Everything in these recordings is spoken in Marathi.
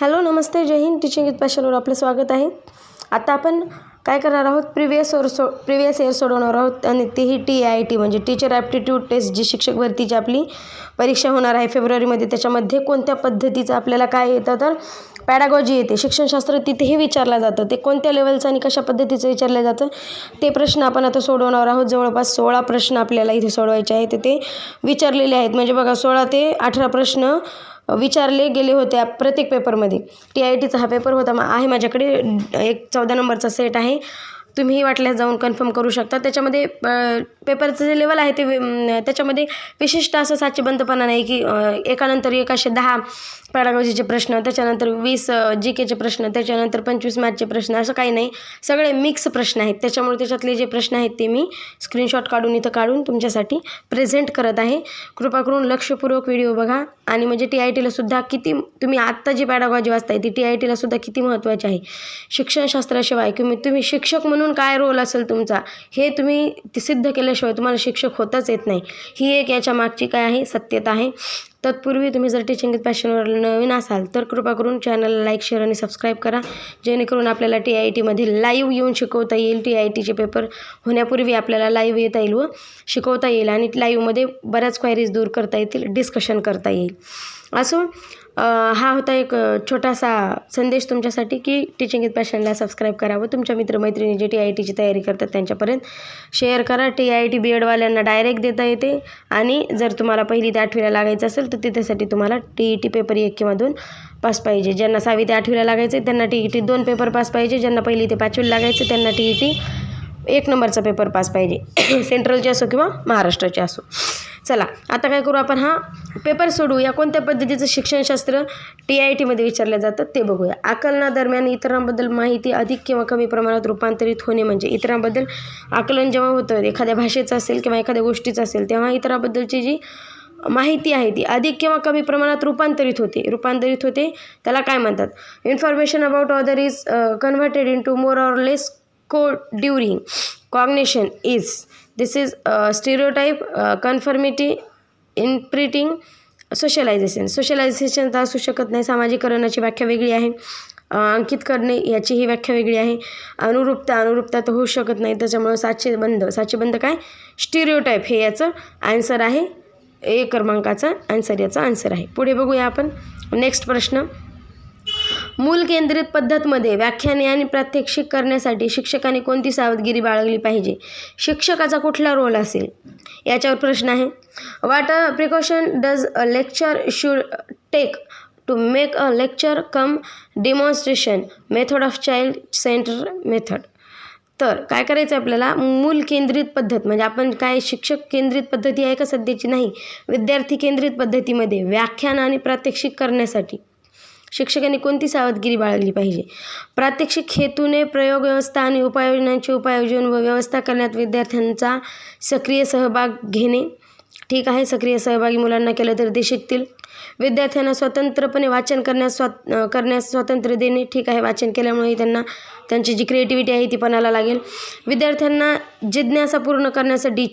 हॅलो नमस्ते जय हिंद. टीचिंग विथ पॅशनवर आपलं स्वागत आहे. आता आपण काय करणार आहोत, प्रिव्हियस इयर सोडवणार आहोत आणि तीही TIT म्हणजे टीचर ॲप्टिट्यूड टेस्ट, जी शिक्षक भरतीची आपली परीक्षा होणार आहे फेब्रुवारीमध्ये. त्याच्यामध्ये कोणत्या पद्धतीचं आपल्याला काय येतं, तर पॅडागॉजी येते, शिक्षणशास्त्र तिथेही विचारलं जातं. ते कोणत्या लेवलचं आणि कशा पद्धतीचं विचारलं जातं ते प्रश्न आपण आता सोडवणार आहोत. जवळपास 16 प्रश्न आपल्याला इथे सोडवायचे आहेत. ते विचारलेले आहेत, म्हणजे बघा 16 ते 18 प्रश्न विचारले गेले होते प्रत्येक पेपरमध्ये. TITचा हा पेपर होता आहे माझ्याकडे. एक 14 नंबरचा सेट आहे. तुम्हीही वाटल्यास जाऊन कन्फर्म करू शकता. त्याच्यामध्ये पेपरचं जे लेवल आहे ते त्याच्यामध्ये विशिष्ट असं साचेबंदपणा नाही की एकानंतर एक असे 10 पॅडागॉजीचे प्रश्न, त्याच्यानंतर 20 GKचे प्रश्न, त्याच्यानंतर 25 मॅथचे प्रश्न, असं काही नाही. सगळे मिक्स प्रश्न आहेत. त्याच्यामुळे त्याच्यातले जे प्रश्न आहेत ते मी स्क्रीनशॉट काढून तुमच्यासाठी प्रेझेंट करत आहे. कृपा करून लक्षपूर्वक व्हिडिओ बघा. आणि म्हणजे TITला सुद्धा किती तुम्ही आत्ता जी पॅडागॉजी वाचताय ती TITला सुद्धा किती महत्त्वाची आहे. शिक्षणशास्त्राशिवाय तुम्ही शिक्षक म्हणून काय रोल असेल तुमचा, हे तुम्ही सिद्ध केल्याशिवाय तुम्हाला शिक्षक होताच येत नाही. ही एक याच्या मागची काय आहे, सत्यता आहे. तत्पूर्वी तुम्ही जर टीचिंग विथ पॅशनवर नवीन असाल तर कृपा करून चॅनलला लाईक, शेअर आणि सबस्क्राईब करा, जेणेकरून आपल्याला TITमध्ये लाईव्ह येऊन शिकवता येईल. TITचे पेपर होण्यापूर्वी आपल्याला लाईव्ह येता येईल व शिकवता येईल आणि लाईव्हमध्ये बऱ्याच क्वायरीज दूर करता येतील, डिस्कशन करता येईल. असो, हा होता एक छोटासा संदेश तुमच्यासाठी की टीचिंग विथ पॅशनला सबस्क्राईब करा व तुमच्या मित्रमैत्रिणी जे TITची तयारी करतात त्यांच्यापर्यंत शेअर करा. TIT BEdवाल्यांना डायरेक्ट देता येते आणि जर तुम्हाला 1ली ते 8वीला लागायचं असेल तर तिथेसाठी तुम्हाला TET पेपर 1 किंवा 2 पास पाहिजे. ज्यांना 6वी ते 8वीला लागायचं त्यांना TET 2 पेपर पास पाहिजे. ज्यांना 1ली ते 5वीला लागायचं त्यांना TET 1 नंबरचा पेपर पास पाहिजे, सेंट्रलचे असो किंवा महाराष्ट्राचे असो. चला आता काय करू, आपण हा पेपर सोडवूया. कोणत्या पद्धतीचं शिक्षणशास्त्र TITमध्ये विचारलं जातं ते बघूया. आकलनादरम्यान इतरांबद्दल माहिती अधिक किंवा कमी प्रमाणात रूपांतरित होणे म्हणजे इतरांबद्दल आकलन जेव्हा होतं, एखाद्या भाषेचं असेल किंवा एखाद्या गोष्टीचं असेल, तेव्हा इतरांबद्दलची जी माहिती आहे ती अधिक किंवा कमी प्रमाणात रूपांतरित होते. त्याला काय म्हणतात? Information about other is converted into more or less code during cognition is. This is stereotype, conformity, imprinting, socialisation तर असू शकत नाही. सामाजिकरणाची व्याख्या वेगळी आहे. अंकित करणे याचीही व्याख्या वेगळी आहे. अनुरूपता तर होऊ शकत नाही. त्याच्यामुळे साचेबंद काय, स्टिरियोटाईप हे याचं आन्सर आहे. A क्रमांकाचा याचा आन्सर आहे. पुढे बघूया आपण नेक्स्ट प्रश्न. मूल केंद्रित पद्धतमध्ये व्याख्याने आणि प्रात्यक्षिक करण्यासाठी शिक्षकाने कोणती सावधगिरी बाळगली पाहिजे? शिक्षकाचा कुठला रोल असेल याच्यावर प्रश्न आहे. What a precaution does a lecture should take to make a lecture cum demonstration method of child center method. तर काय करायचं आपल्याला, मूल केंद्रित पद्धत म्हणजे आपण काय शिक्षक केंद्रित पद्धती आहे का सध्याची, नाही, विद्यार्थी केंद्रित पद्धतीमध्ये व्याख्यान आणि प्रात्यक्षिक करण्यासाठी शिक्षकांनी कोणती सावधगिरी बाळगली पाहिजे? प्रात्यक्षिक हेतूने प्रयोग व्यवस्था आणि उपाययोजनांचे उपाययोजन व व्यवस्था करण्यात विद्यार्थ्यांचा सक्रिय सहभाग घेणे. ठीक आहे, सक्रिय सहभागी मुलांना केलं तर ते शिकतील. विद्यार्थ्यांना स्वतंत्रपणे वाचन करण्यास स्वातंत्र्य देणे. ठीक आहे, वाचन केल्यामुळे त्यांची जी क्रिएटिव्हिटी आहे ती पणाला लागेल. विद्यार्थ्यांना जिज्ञासा पूर्ण करण्यासाठी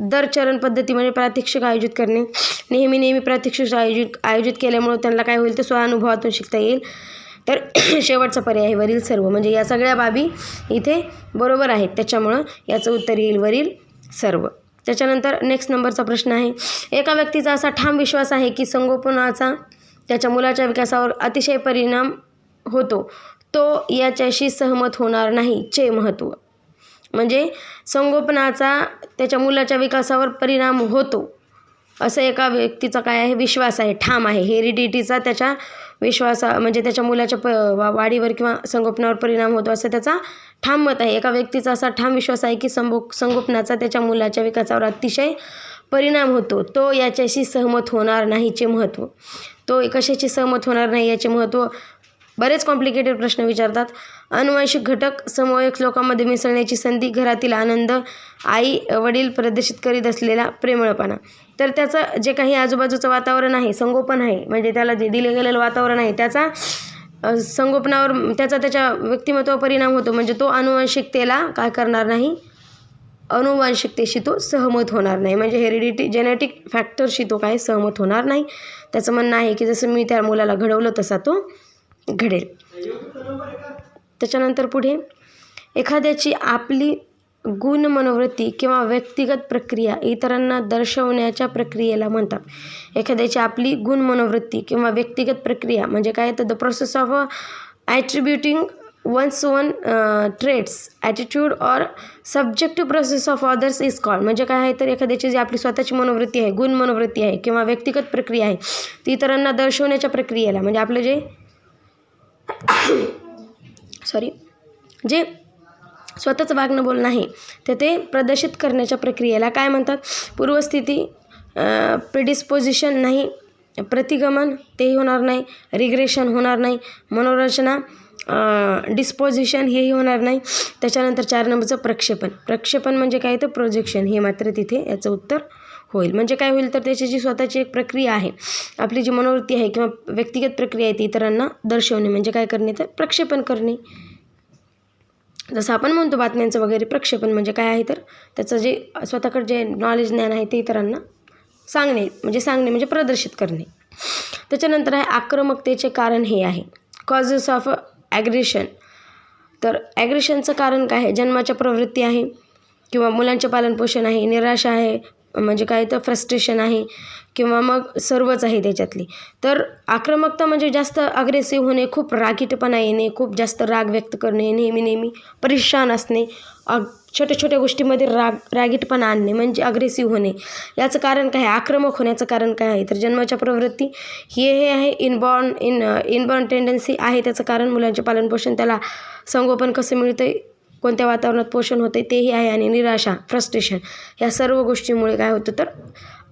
दर चरण पद्धतीमध्ये प्रात्यक्षिक आयोजित करणे. नेहमी प्रात्यक्षिक आयोजित केल्यामुळे त्यांना काय होईल, तर स्वानुभवातून शिकता येईल. तर शेवटचा पर्याय आहे वरील सर्व, म्हणजे या सगळ्या बाबी इथे बरोबर आहेत. त्याच्यामुळं याचं उत्तर येईल वरील सर्व. त्याच्यानंतर नेक्स्ट नंबरचा प्रश्न आहे. एका व्यक्तीचा असा ठाम विश्वास आहे की संगोपनाचा त्याच्या मुलाच्या विकासावर अतिशय परिणाम होतो, तो याच्याशी सहमत होणार नाही. चे महत्त्व म्हणजे संगोपनाचा त्याच्या मुलाच्या विकासावर परिणाम होतो असं एका व्यक्तीचा काय आहे, विश्वास आहे, ठाम आहे. हेरिडिटीचा त्याच्या म्हणजे त्याच्या मुलाच्या वाढीवर किंवा संगोपनावर परिणाम होतो असं त्याचा ठाम मत आहे. एका व्यक्तीचा असा ठाम विश्वास आहे की संगोपनाचा त्याच्या मुलाच्या विकासावर अतिशय परिणाम होतो, तो याच्याशी सहमत होणार नाहीचे महत्त्व. तो कशाशी सहमत होणार नाही याचे महत्त्व. बरेच कॉम्प्लिकेटेड प्रश्न विचारतात. अनुवांशिक घटक समवयस्क लोकांमध्ये मिसळण्याची संधी, घरातील आनंद, आई वडील प्रदर्शित करीत असलेला प्रेमळपणा. तर त्याचं जे काही आजूबाजूचं वातावरण आहे, संगोपन आहे, म्हणजे त्याला जे दिले गेलेलं वातावरण आहे त्याचा संगोपनावर त्याच्या व्यक्तिमत्वावर परिणाम होतो. म्हणजे तो अनुवांशिकतेला काय करणार नाही, अनुवांशिकतेशी तो सहमत होणार नाही. म्हणजे जेनेटिक फॅक्टरशी तो काय सहमत होणार नाही. त्याचं म्हणणं आहे की जसं मी त्या मुलाला घडवलं तसा तो घडेल. त्याच्यानंतर पुढे एखाद्याची आपली गुण मनोवृत्ती किंवा व्यक्तिगत प्रक्रिया इतरांना दर्शवण्याच्या प्रक्रियेला म्हणतात. एखाद्याची आपली गुण मनोवृत्ती किंवा व्यक्तिगत प्रक्रिया म्हणजे काय, तर the process of attributing one's own traits attitude or subjective process of others is called. म्हणजे काय आहे, तर एखाद्याची जी आपली स्वतःची मनोवृत्ती आहे, गुण मनोवृत्ती आहे किंवा व्यक्तिगत प्रक्रिया आहे ती इतरांना दर्शवण्याच्या प्रक्रियेला म्हणजे आपलं जे स्वतःचं वागणं बोलणं आहे तर ते प्रदर्शित करण्याच्या प्रक्रियेला काय म्हणतात. पूर्वस्थिती प्रिडिस्पोजिशन नाही, प्रतिगमन तेही होणार नाही, रिग्रेशन होणार नाही, मनोरचना डिस्पोजिशन हेही होणार नाही. त्याच्यानंतर 4 नंबरचं प्रक्षेपण म्हणजे काय, तर प्रोजेक्शन हे मात्र तिथे याचं उत्तर होईल. म्हणजे काय होईल, तर त्याची जी स्वतःची एक प्रक्रिया आहे, आपली जी मनोवृत्ती आहे किंवा व्यक्तिगत प्रक्रिया आहे ती इतरांना दर्शवणे म्हणजे काय करणे, तर प्रक्षेपण करणे. जसं आपण म्हणतो बातम्यांचं वगैरे प्रक्षेपण म्हणजे काय आहे, तर त्याचं जे स्वतःकडे जे नॉलेज ज्ञान आहे ते इतरांना सांगणे म्हणजे प्रदर्शित करणे. त्याच्यानंतर आहे आक्रमकतेचे कारण हे आहे, कॉजेस ऑफ ॲग्रेशन. तर ॲग्रेशनचं कारण काय आहे, जन्माच्या प्रवृत्ती आहे किंवा मुलांचे पालनपोषण आहे, निराशा आहे म्हणजे काय, तर फ्रस्ट्रेशन आहे किंवा मग सर्वच आहे त्याच्यातली. तर आक्रमकता म्हणजे जास्त अग्रेसिव्ह होणे, खूप रागीटपणा येणे, खूप जास्त राग व्यक्त करणे, नेहमी परेशान असणे, छोट्या छोट्या गोष्टीमध्ये रागीटपणा आणणे म्हणजे अग्रेसिव्ह होणे. याचं कारण काय आहे, आक्रमक होण्याचं कारण काय आहे, तर जन्माच्या प्रवृत्ती हे आहे, इनबॉर्न टेंडन्सी आहे त्याचं कारण, मुलांचे पालनपोषण, त्याला संगोपन कसं मिळतं, कोणत्या वातावरणात पोषण होते तेही आहे, आणि निराशा फ्रस्ट्रेशन या सर्व गोष्टींमुळे काय होतं, तर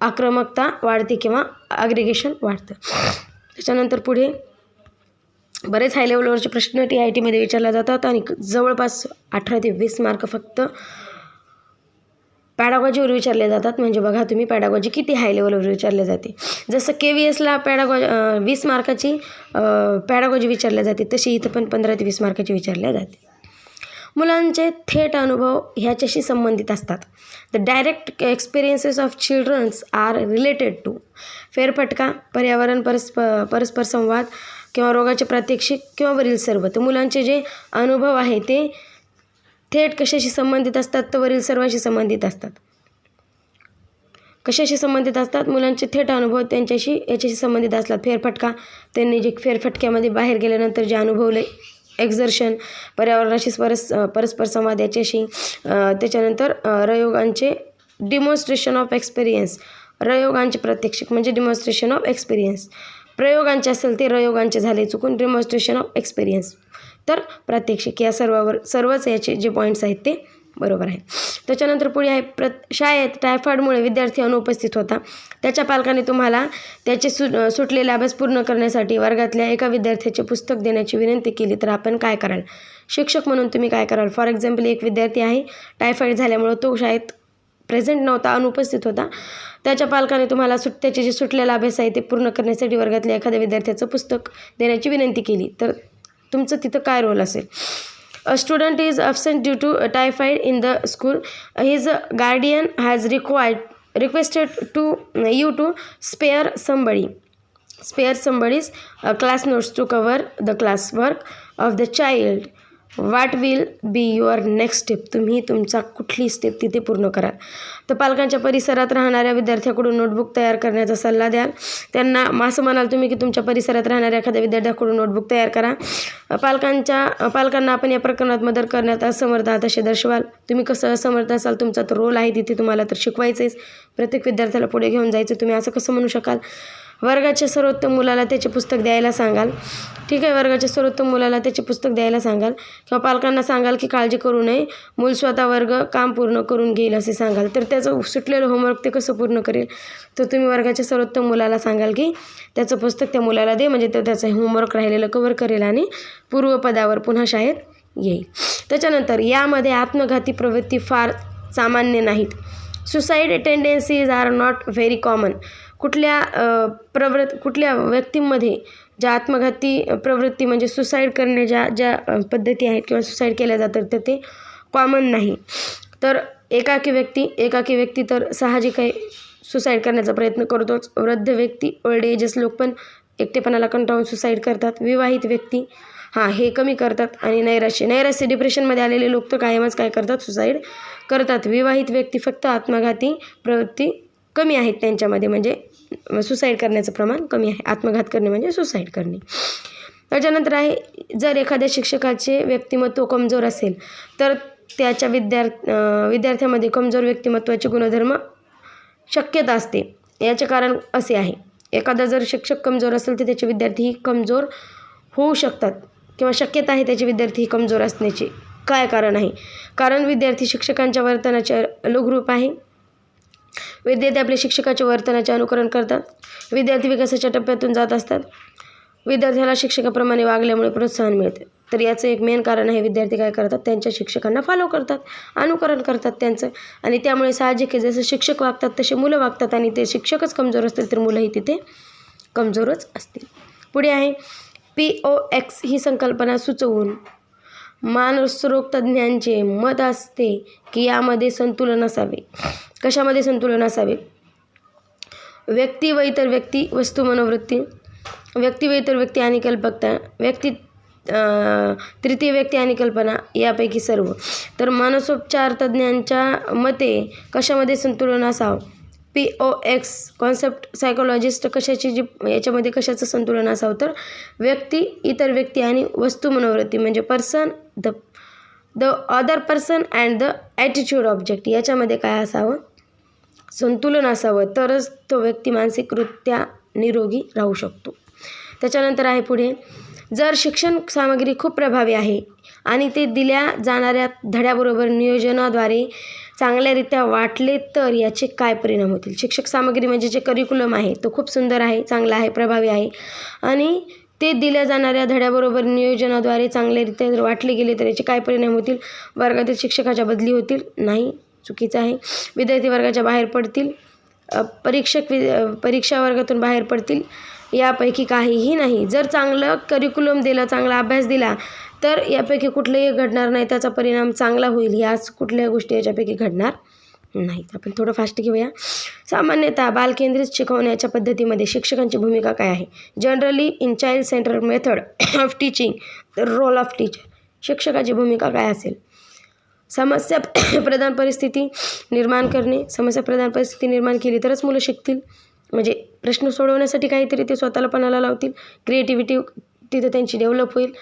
आक्रमकता वाढते किंवा ॲग्रिगेशन वाढतं. त्याच्यानंतर पुढे बरेच हाय लेवलवरचे प्रश्न TITमध्ये विचारले जातात आणि जवळपास 18 ते 20 मार्क फक्त पॅडागॉजीवर विचारले जातात. म्हणजे बघा तुम्ही पॅडागॉजी किती हाय लेवलवर विचारले जाते. जसं KVSला 20 मार्काची पॅडागॉजी विचारल्या जाते, तशी इथं पण 15 ते 20 मार्काची विचारल्या जाते. मुलांचे थेट अनुभव ह्याच्याशी संबंधित असतात. The direct experiences of childrens are related to फेरफटका, पर्यावरण, परस्पर संवाद किंवा रोगाचे प्रात्यक्षिक किंवा वरील सर्व. तर मुलांचे जे अनुभव आहे ते थेट कशाशी संबंधित असतात, तर वरील सर्वांशी संबंधित असतात. कशाशी संबंधित असतात, मुलांचे थेट अनुभव याच्याशी संबंधित असतात. फेरफटका, त्यांनी जे फेरफटक्यामध्ये बाहेर गेल्यानंतर जे अनुभवले, एक्झर्शन, पर्यावरणाशी परस्पर संवाद याच्याशी. त्याच्यानंतर रयोगांचे डिमॉन्स्ट्रेशन ऑफ एक्सपिरियन्स, रयोगांचे प्रात्यक्षिक म्हणजे डिमॉन्स्ट्रेशन ऑफ एक्सपिरियन्स. प्रयोगांचे असेल ते रयोगांचे झाले चुकून, डिमॉन्स्ट्रेशन ऑफ एक्सपिरियन्स तर प्रात्यक्षिक. या सर्वच याचे जे पॉईंट्स आहेत ते बरोबर आहे. त्याच्यानंतर पुढे आहे शाळेत टायफॉईडमुळे विद्यार्थी अनुपस्थित होता. त्याच्या पालकांनी तुम्हाला त्याचे सुटलेला अभ्यास पूर्ण करण्यासाठी वर्गातल्या एका विद्यार्थ्याचे पुस्तक देण्याची विनंती केली तर आपण काय कराल. शिक्षक म्हणून तुम्ही काय कराल. फॉर एक्झाम्पल एक विद्यार्थी आहे, टायफॉईड झाल्यामुळं तो शाळेत प्रेझेंट नव्हता, अनुपस्थित होता. त्याच्या पालकाने तुम्हाला त्याचे जे सुटलेला अभ्यास आहे ते पूर्ण करण्यासाठी वर्गातल्या एखाद्या विद्यार्थ्याचं पुस्तक देण्याची विनंती केली तर तुमचं तिथं काय रोल असेल. A student is absent due to typhoid in the school. His guardian has requested you to spare somebody's class notes to cover the class work of the child. What will be your next step? तुम्ही तुमचा कुठली स्टेप तिथे पूर्ण कराल. तर पालकांच्या परिसरात राहणाऱ्या विद्यार्थ्याकडून नोटबुक तयार करण्याचा सल्ला द्याल. त्यांना असं म्हणाल तुम्ही की तुमच्या परिसरात राहणाऱ्या एखाद्या विद्यार्थ्याकडून नोटबुक तयार करा. पालकांना आपण या प्रकरणात मदत करण्यात असमर्थ आहात असे दर्शवाल. तुम्ही कसं असमर्थ असाल, तुमचा तर रोल आहे तिथे, तुम्हाला तर शिकवायचंच, प्रत्येक विद्यार्थ्याला पुढे घेऊन जायचं. तुम्ही असं कसं म्हणू शकाल. वर्गाच्या सर्वोत्तम मुलाला त्याचे पुस्तक द्यायला सांगाल. ठीक आहे, वर्गाच्या सर्वोत्तम मुलाला त्याचे पुस्तक द्यायला सांगाल किंवा पालकांना सांगाल की काळजी करू नये, मूल स्वतः वर्ग काम पूर्ण करून घेईल असे सांगाल. तर त्याचं सुटलेलं होमवर्क ते कसं पूर्ण करेल, तर तुम्ही वर्गाच्या सर्वोत्तम मुलाला सांगाल की त्याचं पुस्तक त्या मुलाला दे, म्हणजे तो त्याचं होमवर्क राहिलेलं कव्हर करेल आणि पूर्वपदावर पुन्हा शाळेत येईल. त्याच्यानंतर यामध्ये आत्मघाती प्रवृत्ती फार सामान्य नाहीत. Suicide tendencies are not very common. कुठल्या व्यक्तींमध्ये ज्या आत्मघाती प्रवृत्ती म्हणजे सुसाईड करणे ज्या पद्धती आहेत किंवा सुसाईड केल्या जातात तर ते कॉमन नाही. तर एकाकी व्यक्ती तर साहजिक आहे सुसाईड करण्याचा प्रयत्न करतोच. वृद्ध व्यक्ती, ओल्ड एजेस लोक पण एकटेपणाला कंटाळून सुसाईड करतात. विवाहित व्यक्ती हे कमी करतात. आणि नैराश्य डिप्रेशनमध्ये आलेले लोक तर कायमच काय करतात, सुसाईड करतात. विवाहित व्यक्ती फक्त आत्मघाती प्रवृत्ती कमी आहेत त्यांच्यामध्ये, म्हणजे सुसाईड करण्याचं प्रमाण कमी आहे. आत्मघात करणे म्हणजे सुसाईड करणे. त्याच्यानंतर आहे, जर एखाद्या शिक्षकाचे व्यक्तिमत्व कमजोर असेल तर त्याच्या विद्यार्थ्यामध्ये कमजोर व्यक्तिमत्वाचे गुणधर्म शक्यता असते. याचे कारण असे आहे, एखादा जर शिक्षक कमजोर असेल तर त्याचे विद्यार्थीही कमजोर होऊ शकतात किंवा शक्यता आहे त्याचे विद्यार्थी कमजोर असण्याची. काय कारण आहे? कारण विद्यार्थी शिक्षकांच्या वर्तनाचे अनुरूप आहे. विद्यार्थी आपल्या शिक्षकाच्या वर्तनाचे अनुकरण करतात. विद्यार्थी विकासाच्या टप्प्यातून जात असतात. विद्यार्थ्याला शिक्षकाप्रमाणे वागल्यामुळे प्रोत्साहन मिळते. तर याचं एक मेन कारण आहे, विद्यार्थी काय करतात, त्यांच्या शिक्षकांना फॉलो करतात, अनुकरण करतात त्यांचं. आणि त्यामुळे साहजिक आहे, जसं शिक्षक वागतात तसे मुलं वागतात. आणि ते शिक्षकच कमजोर असतील तर मुलंही तिथे कमजोरच असतील. पुढे आहे, POX ही संकल्पना सुचवून मानसरोग तज्ज्ञांचे मत असते की यामध्ये संतुलन असावे. कशामध्ये संतुलन असावे? व्यक्ती व इतर व्यक्ती, वस्तू मनोवृत्ती, व्यक्ती व इतर व्यक्ती आणि कल्पकता, तृतीय व्यक्ती आणि कल्पना, यापैकी सर्व. तर मानसोपचार तज्ज्ञांच्या मते कशामध्ये संतुलन असावं? POX कॉन्सेप्ट सायकोलॉजिस्ट कशाची याच्यामध्ये कशाचं संतुलन असावं? तर व्यक्ती, इतर व्यक्ती आणि वस्तू मनोवृत्ती, म्हणजे person, the other person and the attitude object, याच्यामध्ये काय असावं? संतुलन असावं. तरच तो व्यक्ती मानसिकरित्या निरोगी राहू शकतो. त्याच्यानंतर आहे पुढे, जर शिक्षण सामग्री खूप प्रभावी आहे आणि ते दिल्या जाणाऱ्या धड्याबरोबर नियोजनाद्वारे चांगल्यारीत्या वाटले तर याचे काय परिणाम होतील? शिक्षक सामग्री म्हणजे जे करिक्युलम आहे तो खूप सुंदर आहे, चांगला आहे, प्रभावी आहे आणि ते दिल्या जाणाऱ्या धड्याबरोबर नियोजनाद्वारे चांगल्यारीत्या जर वाटले गेले तर याचे काय परिणाम होतील? वर्गातील शिक्षकाच्या बदली होतील? नाही, चुकीचं आहे. विद्यार्थी वर्गाच्या बाहेर पडतील, परीक्षा वर्गातून बाहेर पडतील, यापैकी काहीही नाही. जर चांगलं करिक्युलम दिलं, चांगला अभ्यास दिला तर यापैकी कुठलंही घडणार नाही, त्याचा परिणाम चांगला होईल. याच कुठल्याही गोष्टी याच्यापैकी घडणार नाहीत. आपण थोडं फास्ट घेऊया. सामान्यतः बालकेंद्रित शिकवण्याच्या पद्धतीमध्ये शिक्षकांची भूमिका काय आहे? Generally in child center method of teaching, the role of teacher. शिक्षकाची भूमिका काय असेल? समस्या प्रधान परिस्थिती निर्माण करणे. समस्या प्रधान परिस्थिती निर्माण केली तरच मुलं शिकतील, म्हणजे प्रश्न सोडवण्यासाठी काहीतरी ते स्वतःला पणाला लावतील. क्रिएटिव्हिटी तिथे त्यांची डेव्हलप होईल.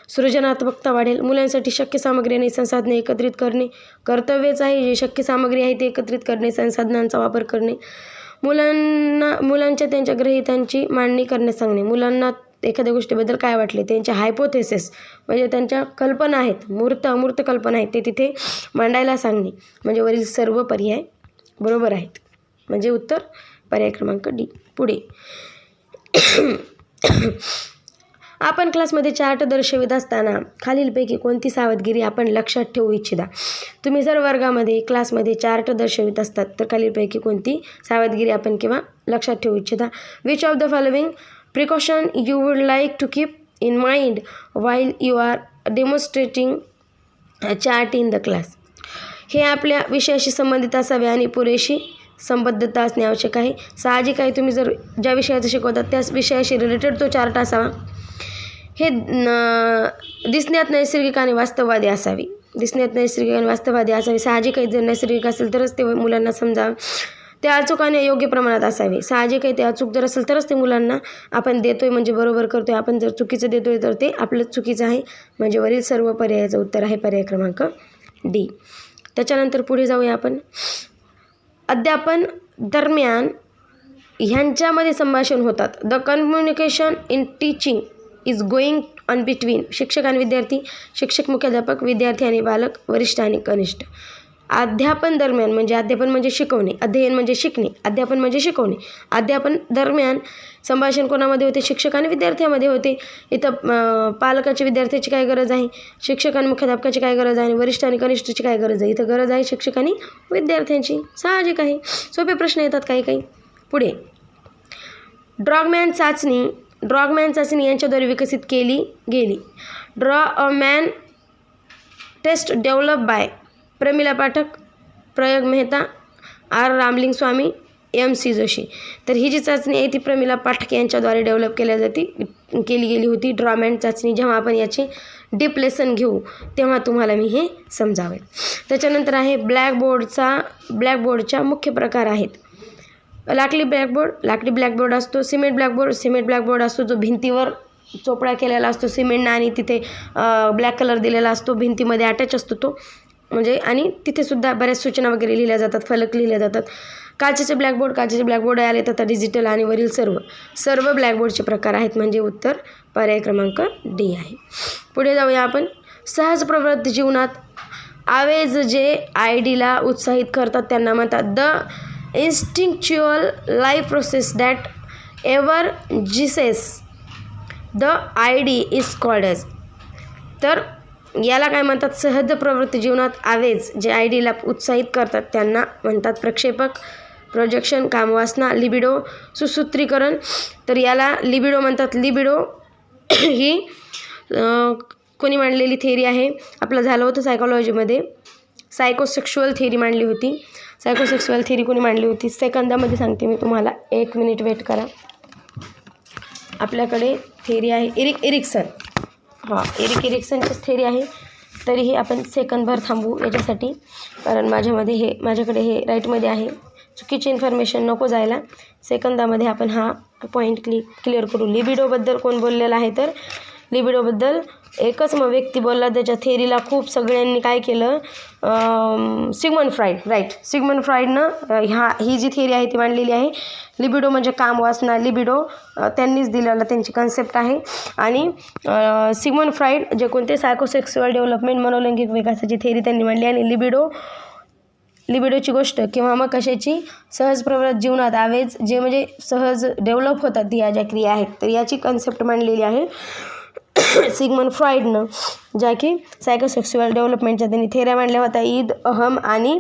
सृजनात्मकता वाढेल. मुलांसाठी शक्य सामग्री आणि संसाधने एकत्रित करणे कर्तव्यच आहे. जे शक्य सामग्री आहे ते एकत्रित करणे, संसाधनांचा वापर करणे. मुलांच्या त्यांच्या गृहितांची मांडणी करण्यास सांगणे. मुलांना एखाद्या गोष्टीबद्दल काय वाटले, त्यांच्या हायपोथेसिस म्हणजे त्यांच्या कल्पना आहेत, मूर्त अमूर्त कल्पना आहेत, ते तिथे मांडायला सांगणे. म्हणजे वरील सर्व पर्याय बरोबर आहेत, म्हणजे उत्तर पर्याय क्रमांक D. पुढे आपण क्लासमध्ये चार्ट दर्शवित असताना खालीलपैकी कोणती सावधगिरी आपण लक्षात ठेवू इच्छिता? तुम्ही जर वर्गामध्ये क्लासमध्ये चार्ट दर्शवित असतात तर खालीलपैकी कोणती सावधगिरी आपण किंवा लक्षात ठेवू इच्छिता? Which of the following precaution you would like to keep in mind while you are demonstrating chart in the class? हे आपल्या विषयाशी संबंधित असावे आणि पुरेशी संबद्धता असणे आवश्यक आहे. साहजिक आहे, तुम्ही जर ज्या विषयाचं शिकवतात त्याच विषयाशी रिलेटेड तो चार्ट असावा. हे दिसण्यात नैसर्गिक आणि वास्तववादी असावे. दिसण्यात नैसर्गिक आणि वास्तववादी असावे. साहजिक आहे, जर नैसर्गिक असेल तरच ते मुलांना समजावं. ते अचूक आणि योग्य प्रमाणात असावे. साहजिक आहे, ते अचूक जर असेल तरच ते मुलांना आपण देतोय म्हणजे बरोबर करतोय. आपण जर चुकीचं देतोय तर ते आपलं चुकीचं आहे. म्हणजे वरील सर्व पर्यायाचं उत्तर आहे पर्याय क्रमांक D. त्याच्यानंतर पुढे जाऊया आपण. अध्यापन दरम्यान ह्यांच्यामध्ये संभाषण होतात. The communication in teaching is going on between शिक्षक आणि विद्यार्थी, शिक्षक मुख्याध्यापक, विद्यार्थी आणि बालक, वरिष्ठ आणि कनिष्ठ. अध्यापन दरम्यान म्हणजे अध्यापन म्हणजे शिकवणे, अध्ययन म्हणजे शिकणे, अध्यापन म्हणजे शिकवणे. अध्यापन दरम्यान संभाषण कोणामध्ये होते? शिक्षक आणि विद्यार्थ्यामध्ये होते. इथं पालकाची विद्यार्थ्याची काय गरज आहे, शिक्षक आणि मुख्याध्यापकाची काय गरज आहे, आणि वरिष्ठ आणि कनिष्ठची काय गरज आहे? इथं गरज आहे शिक्षक आणि विद्यार्थ्यांची. साहजिक आहे, सोपे प्रश्न येतात काही काही. पुढे ड्रॉगमॅन चाचणी यांच्याद्वारे विकसित केली गेली. Draw a man test develop by Pramila Pathak, Prayag Mehta, R. Ramling Swami, MC Joshi. तर ही जी चाचणी आहे ती प्रमिला पाठक यांच्याद्वारे डेव्हलप केली गेली होती. ड्रॉमँड चाचणी. जेव्हा आपण याची डीप लेसन घेऊ तेव्हा तुम्हाला मी हे समजावेल. त्याच्यानंतर आहे ब्लॅकबोर्डच्या मुख्य प्रकार आहेत. लाकडी ब्लॅकबोर्ड असतो. सिमेंट ब्लॅकबोर्ड असतो जो भिंतीवर चोपडा केलेला असतो सिमेंटनं आणि तिथे ब्लॅक कलर दिलेला असतो, भिंतीमध्ये अटॅच असतो तो, म्हणजे आणि तिथे सुद्धा बऱ्याच सूचना वगैरे लिहिल्या जातात, फलक लिहिल्या जातात. काचेचे ब्लॅकबोर्ड आले तर डिजिटल आणि वरील सर्व ब्लॅकबोर्डचे प्रकार आहेत, म्हणजे उत्तर पर्याय क्रमांक डी आहे. पुढे जाऊया आपण. सहज प्रवृत्ती जीवनात आवेज जे आयडीला उत्साहित करतात त्यांना म्हणतात the instinctual life process that energises the id is called as. तर याला काय म्हणतात? सहज प्रवृत्ती जीवनात आवेज जे आयडीला उत्साहित करतात त्यांना म्हणतात प्रक्षेपक, प्रोजेक्शन, कामवासना, लिबिडो, सुसूत्रीकरण. तर याला लिबिडो म्हणतात. लिबिडो ही कोणी मांडलेली थेअरी आहे? आपलं झालं होतं सायकोलॉजीमध्ये सायकोसेक्शुअल थेअरी मांडली होती. सायकोसेक्शुअल थेअरी कोणी मांडली होती? सेकंदामध्ये सांगते मी तुम्हाला, 1 मिनिट वेट करा. आपल्याकडे थेअरी आहे एरिक एरिक्सनचीच थेअरी आहे. तरीही आपण सेकंदभर थांबू याच्यासाठी, कारण माझ्याकडे हे राईटमध्ये आहे. चुकीची इन्फॉर्मेशन नको जायला. सेकंदामध्ये आपण हा पॉईंट क्लिअर करू. लिबिडोबद्दल कोण बोललेलं आहे? तर लिबिडोबद्दल एकच व्यक्ती बोलला. त्याच्या थेअरीला खूप सगळ्यांनी काय केलं? Sigmund fried. राईट, सिग्मंड फ्राईडनं ही जी थेअरी आहे ती मांडलेली आहे. लिबिडो म्हणजे काम वासना, लिबिडो त्यांनीच दिलेला त्यांची कन्सेप्ट आहे. आणि सिग्मंड फ्राईड जे कोणते सायकोसेक्सुअल डेव्हलपमेंट, मनोलैंगिक विकासाची थेअरी त्यांनी मांडली. आणि लिबिडोची गोष्ट किंवा मग कशाची? सहज प्रवृत्त जीवनात आवेज जे म्हणजे सहज डेव्हलप होतात या ज्या क्रिया आहेत, तर याची कन्सेप्ट मांडलेली आहे सिग्मंड फ्राईडनं, ज्या की सायकोसेक्सुअल डेव्हलपमेंटच्या त्यांनी थेऱ्या मांडल्या होत्या. ईद, अहम आणि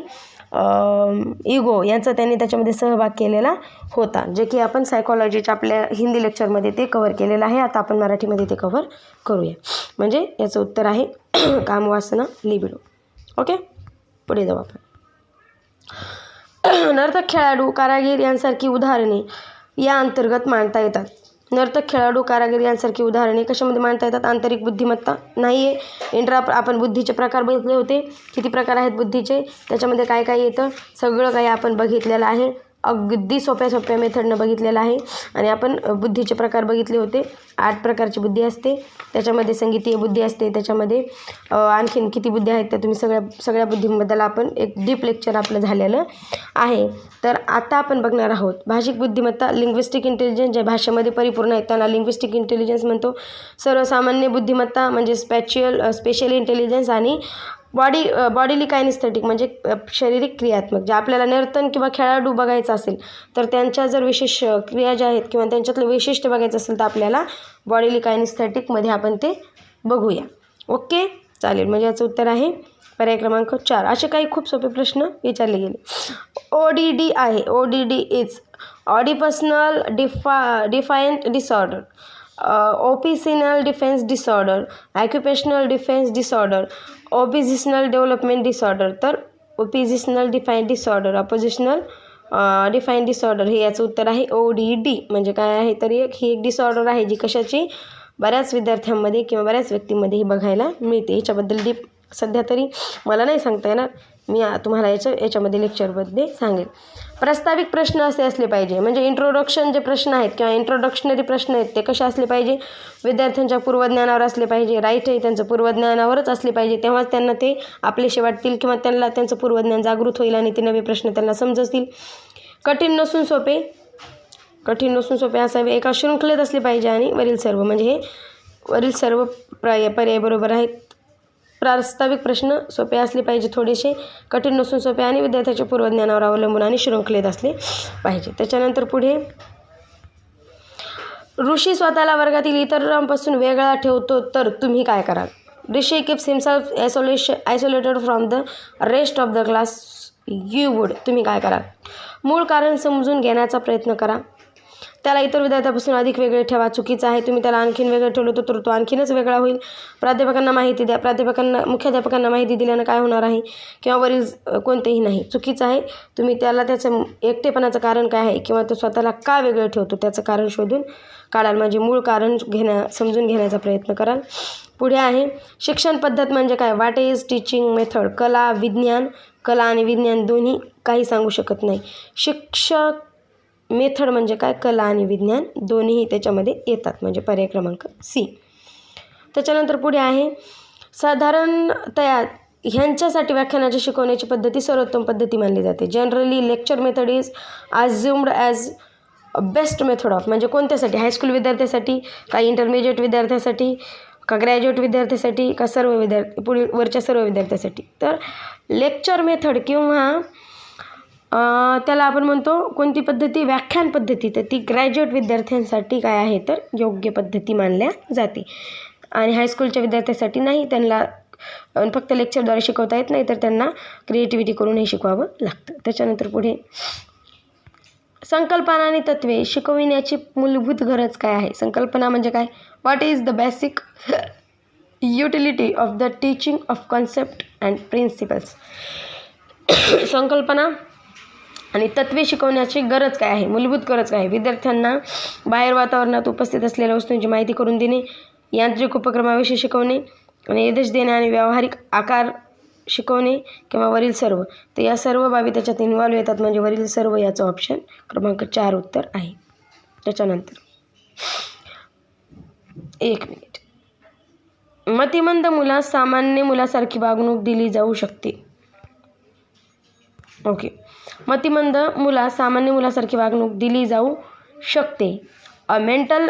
इगो यांचा त्यांनी त्याच्यामध्ये सहभाग केलेला होता, जे की आपण सायकॉलॉजीच्या आपल्या हिंदी लेक्चरमध्ये ते कव्हर केलेलं आहे. आता आपण मराठीमध्ये ते कव्हर करूया. म्हणजे याचं उत्तर आहे कामवासना, लिबिडो. ओके, पुढे जाऊ आपण. नर्तक, खेळाडू, कारागीर यांसारखी उदाहरणे या अंतर्गत मांडता येतात. नर्तक, खेळाडू, कारागीर यांसारखी उदाहरणे कशामध्ये मांडता येतात? आंतरिक बुद्धिमत्ता नाही आहे. आपण बुद्धीचे प्रकार बघितले होते, किती प्रकार आहेत बुद्धीचे, त्याच्यामध्ये काय काय येतं सगळं काही आपण बघितलेलं आहे. अगदी सोप्या मेथडनं बघितलेलं आहे. आणि आपण बुद्धीचे प्रकार बघितले होते. 8 प्रकारची बुद्धी असते, त्याच्यामध्ये संगीतीय बुद्धी असते, त्याच्यामध्ये आणखीन किती बुद्धी आहेत त्या तुम्ही सगळ्या बुद्धींबद्दल आपण एक डीप लेक्चर आपलं झालेलं आहे. तर आता आपण बघणार आहोत भाषिक बुद्धिमत्ता, लिंग्विस्टिक इंटेलिजन्स, जे भाषेमध्ये परिपूर्ण आहेत त्यांना लिंग्विस्टिक इंटेलिजन्स म्हणतो. सर्वसामान्य बुद्धिमत्ता म्हणजे स्पेशल इंटेलिजन्स. आणि बॉडीली कायनेस्थेटिक म्हणजे शारीरिक क्रियात्मक, जे आपल्याला नर्तन किंवा खेळाडू बघायचं असेल तर त्यांच्या जर विशेष क्रिया ज्या आहेत किंवा त्यांच्यातलं वैशिष्ट्य बघायचं असेल तर आपल्याला बॉडीली कायनेस्थेटिकमध्ये आपण ते बघूया. ओके, चालेल. म्हणजे याचं उत्तर आहे पर्याय क्रमांक 4. असे काही खूप सोपे प्रश्न विचारले गेले. ODD आहे. ODD is oppositional defiant disorder, oppositional defence disorder, occupational defence disorder, oppositional development disorder. तर oppositional defiant disorder, oppositional defiant disorder हे याचं उत्तर आहे ODD. म्हणजे काय आहे? तर ही एक डिसऑर्डर आहे जी कशाची बऱ्याच विद्यार्थ्यांमध्ये किंवा बऱ्याच व्यक्तींमध्ये ही बघायला मिळते. ह्याच्याबद्दल डीप सध्या तरी मला नाही सांगता येणार, मी तुम्हाला याच्यामध्ये लेक्चरमध्ये सांगेल. प्रस्ताविक प्रश्न असे असले पाहिजे, म्हणजे इंट्रोडक्शन जे प्रश्न आहेत किंवा इंट्रोडक्शनरी प्रश्न आहेत ते कसे असले पाहिजे? विद्यार्थ्यांच्या पूर्वज्ञानावर असले पाहिजे. राईट आहे, त्यांचं पूर्वज्ञानावरच असले पाहिजे, तेव्हाच त्यांना ते आपलेसे वाटतील किंवा त्यांचं पूर्वज्ञान जागृत होईल आणि ते नवे प्रश्न त्यांना समजतील. कठीण नसून सोपे असावे, एका शृंखलेत असले पाहिजे. आणि वरील सर्व, म्हणजे हे वरील सर्व पर्याय बरोबर आहेत. प्रास्ताविक प्रश्न सोपे असले पाहिजे थोडेसे, कठीण नसून सोपे आणि विद्यार्थ्याच्या पूर्वज्ञानावर अवलंबून आणि शृंखलेत असले पाहिजे. त्याच्यानंतर पुढे, ऋषी स्वतःला वर्गातील इतरांपासून वेगळा ठेवतो तर तुम्ही काय कराल? Rishi keeps himself isolated from the rest of the class, you would. तुम्ही काय कराल? मूळ कारण समजून घेण्याचा प्रयत्न करा. त्याला इतर विद्यार्थ्यापासून अधिक वेगळे ठेवा, चुकीचं आहे. तुम्ही त्याला आणखीन वेगळं ठेवलं तर तो आणखीनच वेगळा होईल. प्राध्यापकांना माहिती द्या, मुख्याध्यापकांना माहिती दिल्यानं काय होणार आहे किंवा वरील कोणतेही नाही, चुकीचं आहे. तुम्ही त्याला त्याचं एकटेपणाचं कारण काय आहे किंवा तो स्वतःला का वेगळं ठेवतो त्याचं कारण शोधून काढाल, म्हणजे मूळ कारण समजून घेण्याचा प्रयत्न कराल. पुढे आहे शिक्षण पद्धत म्हणजे काय. What is teaching method. कला आणि विज्ञान दोन्ही काही सांगू शकत नाही. शिक्षक मेथड म्हणजे काय, कला आणि विज्ञान दोन्हीही त्याच्यामध्ये येतात, म्हणजे पर्याय क्रमांक सी. त्याच्यानंतर पुढे आहे साधारणतया ह्यांच्यासाठी व्याख्यानाची शिकवण्याची पद्धती सर्वोत्तम पद्धती मानली जाते. Generally lecture method is assumed as best method of, म्हणजे कोणत्यासाठी, हायस्कूल विद्यार्थ्यासाठी का इंटरमिजिएट विद्यार्थ्यासाठी का ग्रॅज्युएट विद्यार्थ्यासाठी का सर्व पुढील वरच्या सर्व विद्यार्थ्यासाठी. तर लेक्चर मेथड किंवा त्याला आपण म्हणतो कोणती पद्धती, व्याख्यान पद्धती, तर ती ग्रॅज्युएट विद्यार्थ्यांसाठी काय आहे तर योग्य पद्धती मानल्या जाते. आणि हायस्कूलच्या विद्यार्थ्यांसाठी नाही, त्यांना फक्त लेक्चरद्वारे शिकवता येत नाही, तर त्यांना क्रिएटिव्हिटी करूनही शिकवावं लागतं. त्याच्यानंतर पुढे संकल्पना आणि तत्वे शिकविण्याची मूलभूत गरज काय आहे. संकल्पना म्हणजे काय, what is the basic utility of the teaching of concept and principles. संकल्पना आणि तत्वे शिकवण्याची गरज काय आहे, मूलभूत गरज काय आहे. विद्यार्थ्यांना बाहेर वातावरणात उपस्थित असलेल्या वस्तूंची माहिती करून देणे, यांत्रिक उपक्रमाविषयी शिकवणे, निर्देश देणे आणि व्यावहारिक आकार शिकवणे किंवा वरील सर्व. तर या सर्व बाबी त्याच्यात इन्व्हॉल्व येतात, म्हणजे वरील सर्व याचं ऑप्शन क्रमांक 4 उत्तर आहे. त्याच्यानंतर 1 मिनिट. मतिमंद मुलास सामान्य मुलासारखी वागणूक दिली जाऊ शकते. ओके, मतिमंद मुलास सामान्य मुलासारखी वागणूक दिली जाऊ शकते. अ mental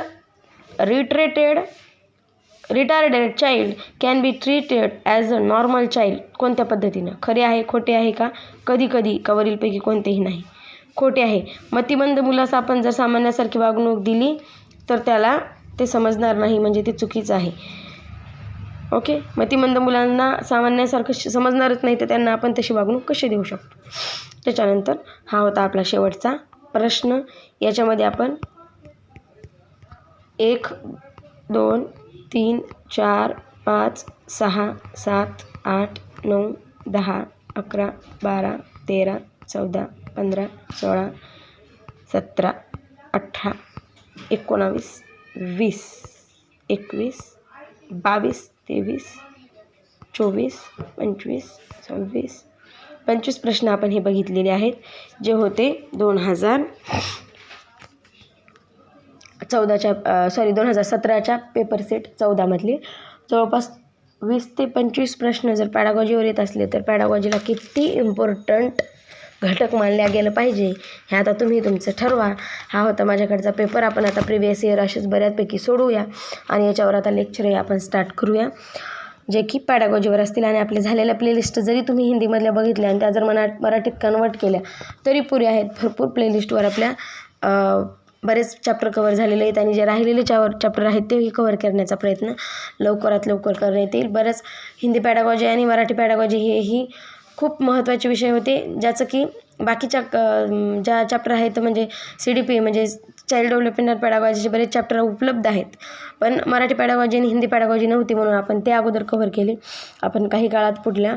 retarded child can be treated as a normal child. कोणत्या पद्धतीनं, खरे आहे, खोटे आहे का, कधी का वरीलपैकी कोणतेही नाही, खोटे आहे. मतिमंद मुलास आपण जर सामान्यासारखी वागणूक दिली तर त्याला ते समजणार नाही, म्हणजे ते चुकीचं आहे. ओके, मतिमंद मुलांना सामान्यासारखं समजणारच नाही, तर त्यांना आपण तशी वागणूक कशी देऊ शकतो. त्याच्यानंतर हा होता आपला शेवटचा प्रश्न. याच्यामध्ये आपण 1, 2, 3, 4, 5, 6, 7, 8, 9, 10, 11, 12, 13, 14, 15, 16, 17, 18, 19, 20, 21, 22, 23, 24, 25, 26, 25 प्रश्न आपण हे बघितलेले आहेत, जे होते 2017च्या पेपर सेट 14 मधले. जवळपास 20 ते 25 प्रश्न जर पॅडागॉजीवर येत असले तर पॅडागॉजीला किती इम्पॉर्टंट घटक मानल्या गेलं पाहिजे हे आता तुम्ही तुमचं ठरवा. हा होता माझ्याकडचा पेपर. आपण आता प्रिव्हियस इयर असेच बऱ्याचपैकी सोडवूया आणि याच्यावर आता लेक्चरही आपण स्टार्ट करूया, जे की पॅडागॉजीवर असतील. आणि आपले झालेल्या प्लेलिस्ट जरी तुम्ही हिंदीमधल्या बघितल्या आणि त्या जर मराठीत कन्वर्ट केल्या तरी पुरे आहेत. भरपूर प्लेलिस्टवर आपल्या बरेच चॅप्टर कवर झालेले आहेत आणि जे राहिलेले चॅप्टर आहेत तेही कव्हर करण्याचा प्रयत्न लवकरात लवकर करण्यात येईल. बरंच हिंदी पॅडागॉजी आणि मराठी पॅडागॉजी हेही खूप महत्त्वाचे विषय होते, ज्याचं की बाकीच्या ज्या चॅप्टर आहेत म्हणजे CDP म्हणजे चाइल्ड डेव्हलपमेंट पॅडागॉजीचे बरेच चॅप्टर उपलब्ध आहेत, पण मराठी पॅडागॉजी आणि हिंदी पॅडागॉजी नव्हती म्हणून आपण ते अगोदर कव्हर केले. आपण काही काळात पुढल्या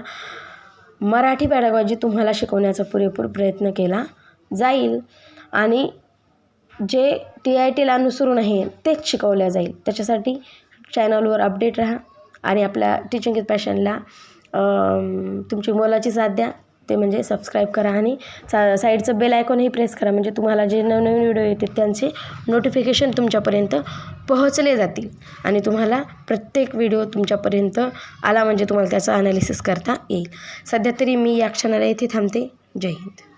मराठी पॅडागॉजी तुम्हाला शिकवण्याचा पुरेपूर प्रयत्न केला जाईल आणि जे TITला अनुसरून आहे तेच शिकवल्या जाईल. त्याच्यासाठी चॅनलवर अपडेट राहा आणि आपल्या टीचिंग विथ पॅशनला तुमची मोलाची साथ द्या, ते म्हणजे सबस्क्राईब करा आणि साईडचं बेल आयकॉनही प्रेस करा, म्हणजे तुम्हाला जे नवनवीन व्हिडिओ येतील त्यांचे नोटिफिकेशन तुमच्यापर्यंत पोहोचले जातील आणि तुम्हाला प्रत्येक व्हिडिओ तुमच्यापर्यंत आला म्हणजे तुम्हाला त्याचं ॲनालिसिस करता येईल. सध्या तरी मी या क्षणाला इथे थांबते. जय हिंद.